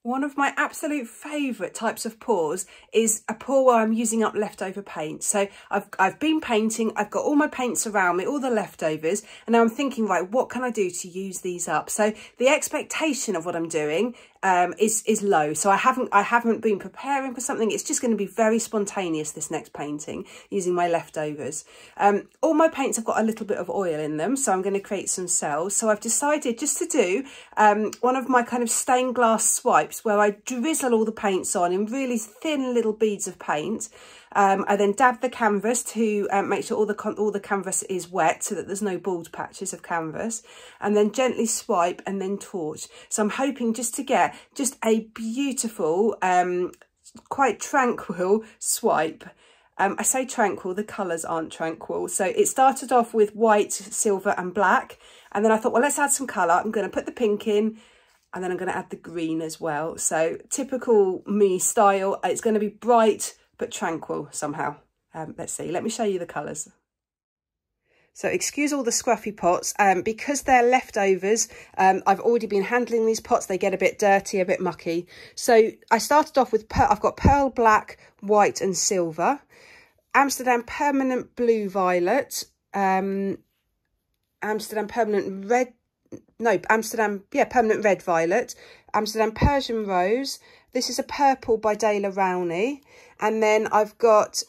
One of my absolute favourite types of pours is a pour where I'm using up leftover paint. So I've been painting, I've got all my paints around me, all the leftovers, and now I'm thinking, right, what can I do to use these up? So the expectation of what I'm doing is low. So I haven't been preparing for something. It's just going to be very spontaneous, this next painting, using my leftovers. All my paints have got a little bit of oil in them, so I'm going to create some cells. So I've decided just to do one of my kind of stained glass swipes where I drizzle all the paints on in really thin little beads of paint. I then dab the canvas to make sure all the canvas is wet so that there's no bald patches of canvas, and then gently swipe and then torch. So I'm hoping just to get just a beautiful, quite tranquil swipe. I say tranquil, the colours aren't tranquil. So it started off with white, silver and black, and then I thought, well, let's add some colour. I'm going to put the pink in, and then I'm going to add the green as well. So typical me style. It's going to be bright but tranquil somehow. Let's see, let me show you the colours. So excuse all the scruffy pots, because they're leftovers. I've already been handling these pots. They get a bit dirty, a bit mucky. So I started off with, I've got pearl black, white and silver, Amsterdam permanent blue violet, Amsterdam permanent red, no, permanent red violet, Amsterdam Persian rose. This is a purple by Dale Rowney. And then I've got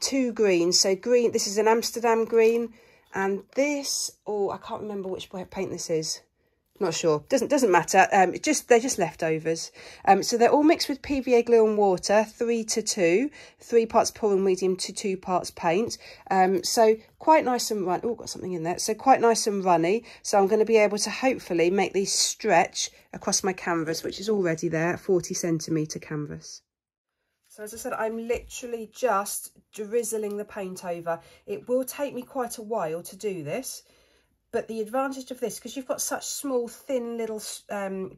two greens. So green, this is an Amsterdam green. And this, oh, I can't remember which paint this is. Not sure. Doesn't matter. They're just leftovers. So they're all mixed with PVA glue and water, 3 to 2, 3 parts pouring medium to 2 parts paint. So quite nice and run. Oh, got something in there. So quite nice and runny. So I'm going to be able to hopefully make these stretch across my canvas, which is already there, 40 centimetre canvas. So as I said, I'm literally just drizzling the paint over. It will take me quite a while to do this. But the advantage of this, because you've got such small, thin little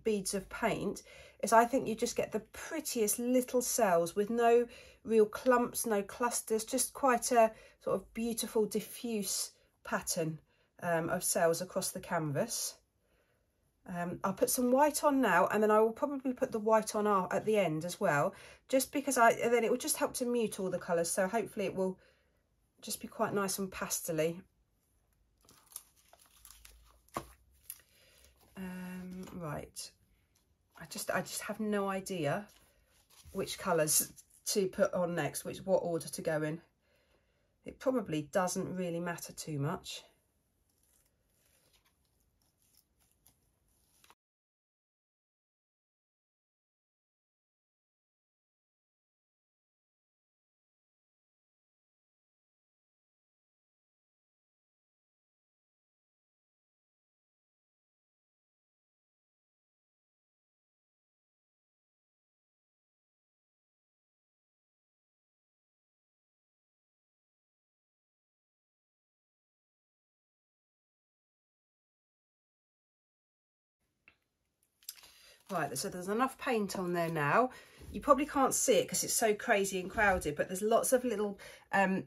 beads of paint, is I think you just get the prettiest little cells with no real clumps, no clusters, just quite a sort of beautiful, diffuse pattern of cells across the canvas. I'll put some white on now, and then I will probably put the white on at the end as well, just because then it will just help to mute all the colours. So hopefully it will just be quite nice and pastel-y. Right, I just have no idea which colours to put on next, what order to go in. It probably doesn't really matter too much. Right, so there's enough paint on there now. You probably can't see it because it's so crazy and crowded, but there's lots of little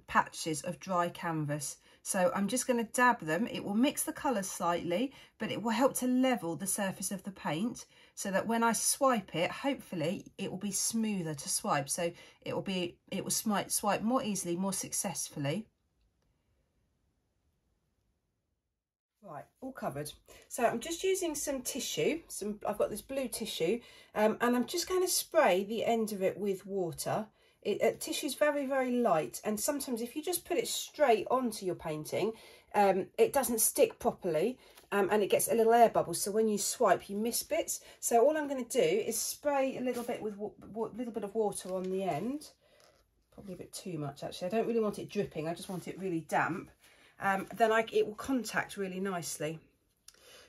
patches of dry canvas. So I'm just going to dab them. It will mix the colours slightly, but it will help to level the surface of the paint so that when I swipe it, hopefully it will be smoother to swipe. So it will swipe more easily, more successfully. Right, all covered. So I'm just using some tissue. I've got this blue tissue, and I'm just going to spray the end of it with water. Tissue's very, very light, and sometimes if you just put it straight onto your painting, it doesn't stick properly, and it gets a little air bubble. So when you swipe, you miss bits. So all I'm going to do is spray a little bit with a little bit of water on the end. Probably a bit too much, actually. I don't really want it dripping. I just want it really damp. Then it will contact really nicely.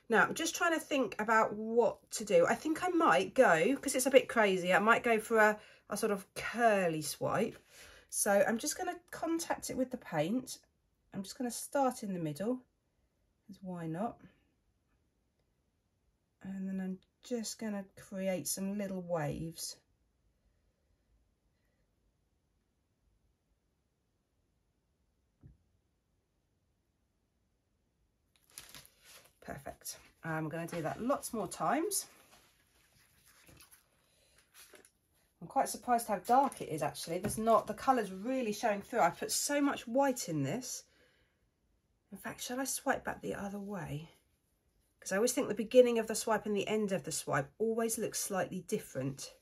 Now I'm just trying to think about what to do. I think I might go, because it's a bit crazy, I might go for a sort of curly swipe. So I'm just going to contact it with the paint. I'm just going to start in the middle, because why not? And then I'm just going to create some little waves. Perfect. I'm going to do that lots more times. I'm quite surprised how dark it is actually. There's not, the colour's really showing through. I put so much white in this. In fact, shall I swipe back the other way? Because I always think the beginning of the swipe and the end of the swipe always looks slightly different.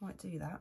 Might do that.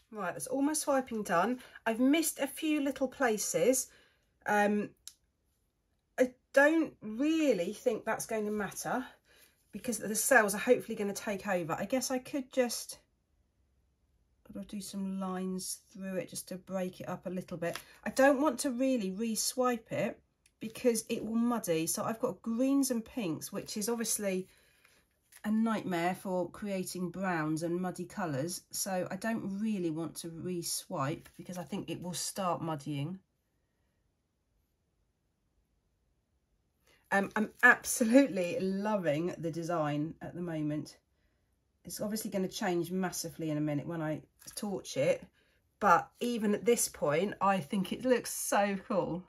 Right, that's all my swiping done. I've missed a few little places. I don't really think that's going to matter because the cells are hopefully going to take over. I guess I could just do some lines through it just to break it up a little bit. I don't want to really re-swipe it because it will muddy. So I've got greens and pinks, which is obviously a nightmare for creating browns and muddy colours, so I don't really want to re-swipe because I think it will start muddying. I'm absolutely loving the design at the moment. It's obviously going to change massively in a minute when I torch it, but even at this point I think it looks so cool.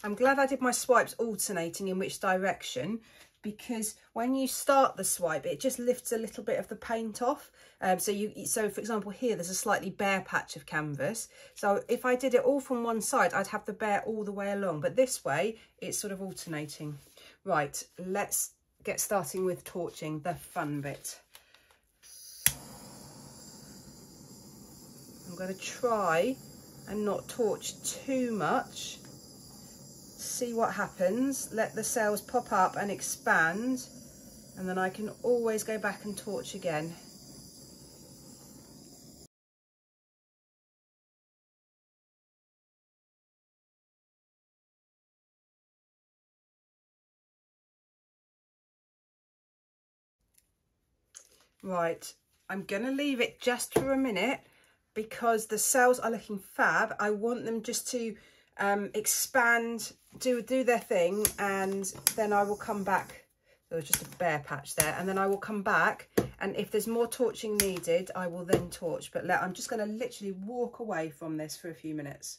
I'm glad I did my swipes alternating in which direction, because when you start the swipe, it just lifts a little bit of the paint off. So for example, here there's a slightly bare patch of canvas. So if I did it all from one side, I'd have the bare all the way along. But this way, it's sort of alternating. Right, let's get starting with torching, the fun bit. I'm going to try and not torch too much. See what happens, let the cells pop up and expand, and then I can always go back and torch again. Right, I'm going to leave it just for a minute because the cells are looking fab. I want them just to expand, do their thing, and then I will come back. There was just a bare patch there, and then I will come back, and if there's more torching needed I will then torch, but I'm just going to literally walk away from this for a few minutes.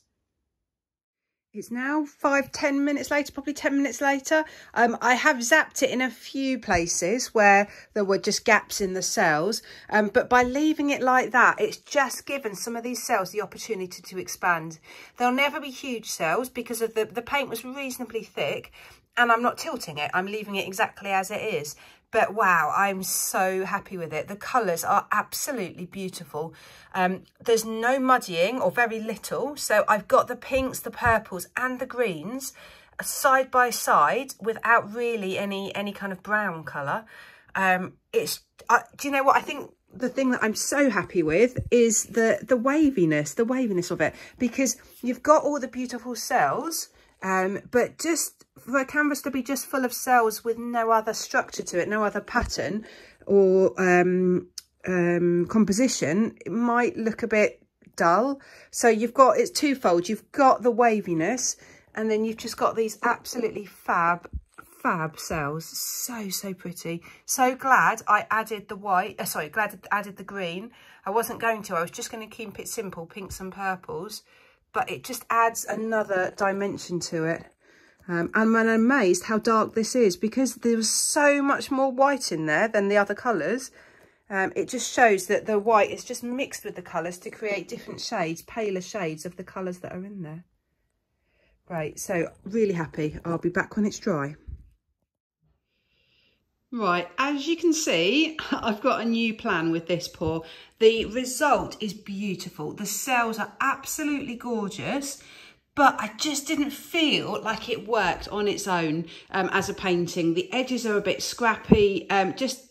It's now 5-10 minutes later, probably 10 minutes later. I have zapped it in a few places where there were just gaps in the cells. But by leaving it like that, it's just given some of these cells the opportunity to expand. They'll never be huge cells because of the paint was reasonably thick, and I'm not tilting it. I'm leaving it exactly as it is. But wow, I'm so happy with it. The colours are absolutely beautiful. There's no muddying, or very little. So I've got the pinks, the purples and the greens side by side without really any kind of brown colour. Do you know what? I think the thing that I'm so happy with is the waviness of it, because you've got all the beautiful cells, but just for a canvas to be just full of cells with no other structure to it, no other pattern or composition, it might look a bit dull. So it's twofold. You've got the waviness, and then you've just got these absolutely fab cells. So pretty. So glad I added the white, glad I added the green. I wasn't going to, I was just going to keep it simple, pinks and purples, but it just adds another dimension to it. And I'm amazed how dark this is, because there was so much more white in there than the other colours. It just shows that the white is just mixed with the colours to create different shades, paler shades of the colours that are in there. Great, so really happy. I'll be back when it's dry. Right, as you can see, I've got a new plan with this pour. The result is beautiful. The cells are absolutely gorgeous, but I just didn't feel like it worked on its own as a painting. The edges are a bit scrappy,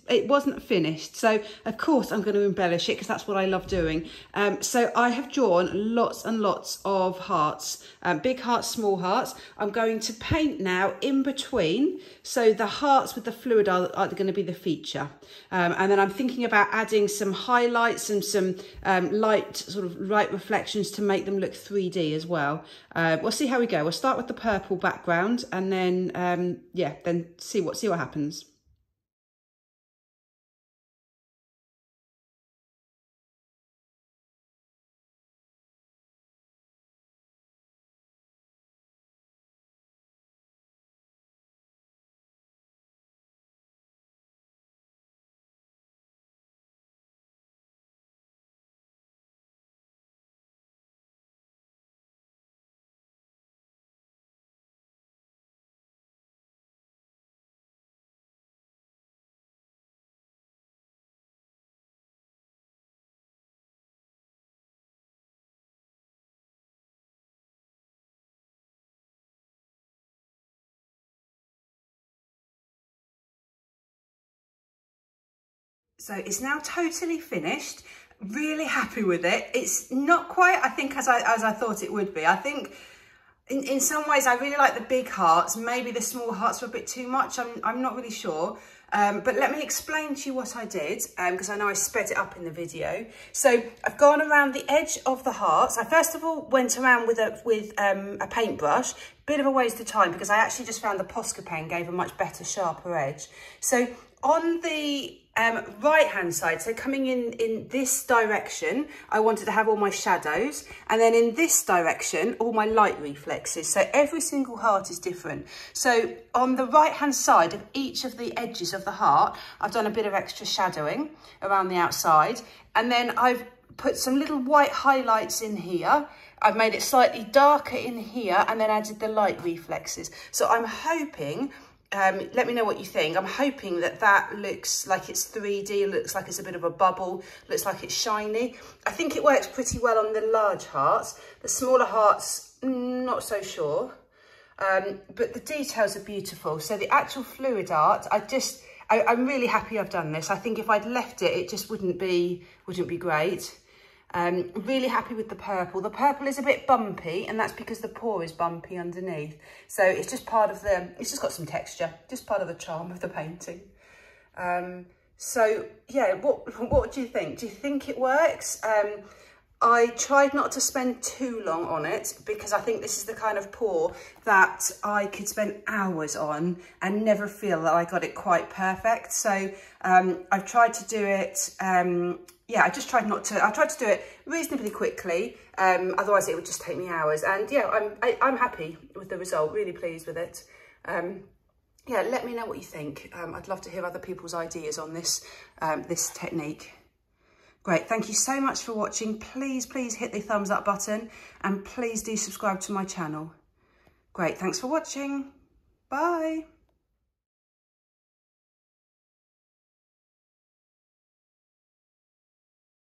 it wasn't finished. So of course I'm going to embellish it because that's what I love doing. So I have drawn lots and lots of hearts, big hearts, small hearts. I'm going to paint now in between. So the hearts with the fluid are going to be the feature. And then I'm thinking about adding some highlights and some light reflections to make them look 3D as well. We'll see how we go. We'll start with the purple background and then, yeah, then see what happens. So it's now totally finished. Really happy with it. It's not quite, I think, as I thought it would be. I think in some ways I really like the big hearts. Maybe the small hearts were a bit too much. I'm not really sure. But let me explain to you what I did, because I know I sped it up in the video. So I've gone around the edge of the hearts. I first of all went around with a paintbrush, bit of a waste of time because I actually just found the Posca pen gave a much better, sharper edge. So on the right hand side, so coming in this direction, I wanted to have all my shadows, and then in this direction all my light reflexes. So every single heart is different. So on the right hand side of each of the edges of the heart, I've done a bit of extra shadowing around the outside, and then I've put some little white highlights in here. I've made it slightly darker in here and then added the light reflexes. So I'm hoping, let me know what you think. I'm hoping that looks like it's 3D, looks like it's a bit of a bubble, looks like it's shiny. I think it works pretty well on the large hearts. The smaller hearts, not so sure. But the details are beautiful. So the actual fluid art, I'm really happy I've done this. I think if I'd left it, it just wouldn't be great. Really happy with the purple. The purple is a bit bumpy, and that's because the pour is bumpy underneath. So it's just part of it's just got some texture, just part of the charm of the painting. So yeah, what do you think? Do you think it works? I tried not to spend too long on it because I think this is the kind of pour that I could spend hours on and never feel that I got it quite perfect. So I've tried to do it, yeah, I tried to do it reasonably quickly, otherwise it would just take me hours. And yeah, I'm happy with the result, really pleased with it. Yeah, let me know what you think. I'd love to hear other people's ideas on this, this technique. Great, thank you so much for watching. Please hit the thumbs up button and please do subscribe to my channel. Great, thanks for watching. Bye.